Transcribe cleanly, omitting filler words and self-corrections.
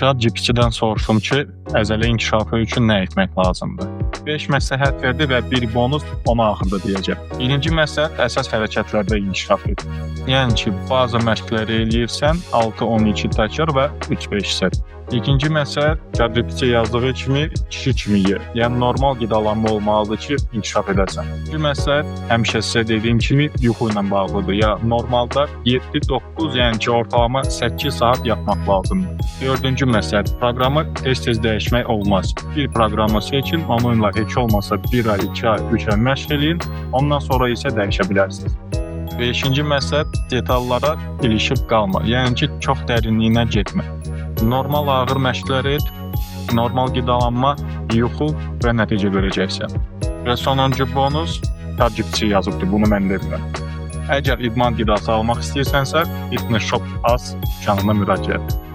ChatGPT-dən soruşdum ki, əzələ inkişafı üçün nə etmək lazımdır? 5 məsləhət verdi və bir bonus ona axırda deyəcəm. Birinci məsləhət əsas hərəkətlərdə inkişaf et. Yəni ki, baza məşqləri eləyirsən 6-12 təkrar və 3-5 set. İkinci məsləhət ChatGPT yazdığı kimi kişi kimi ye. Yəni normal qidalanma olmalıdır ki, inkişaf edəsən. Bir məsləhət həmişə sizə dediyim kimi yuxu ilə bağlıdır. Ya normalda 7-9, yəni ki, ortalama 8 saat yatmaq lazımdır. Dördüncü məsləhət proqramı tez-tez dəyişmək olmaz. Bir proqramı seçin, onunla heç olmasa 1 ay, 2 ay, 3 ay məşq eləyin, ondan sonra isə dəyişə bilərsiniz. Beşinci məsləhət detallara ilişib qalma. Yəni ki, çox dərinliyinə getmə. Normal ağır məşqlər et, normal qidalanma, yuxu və nəticə görəcəksən. Və sonuncu bonus ChatGPT yazıbdır, bunu mən demirəm. Əgər idman qidası almaq istəyirsənsə, Fitness Shop Az dükanına müraciət et.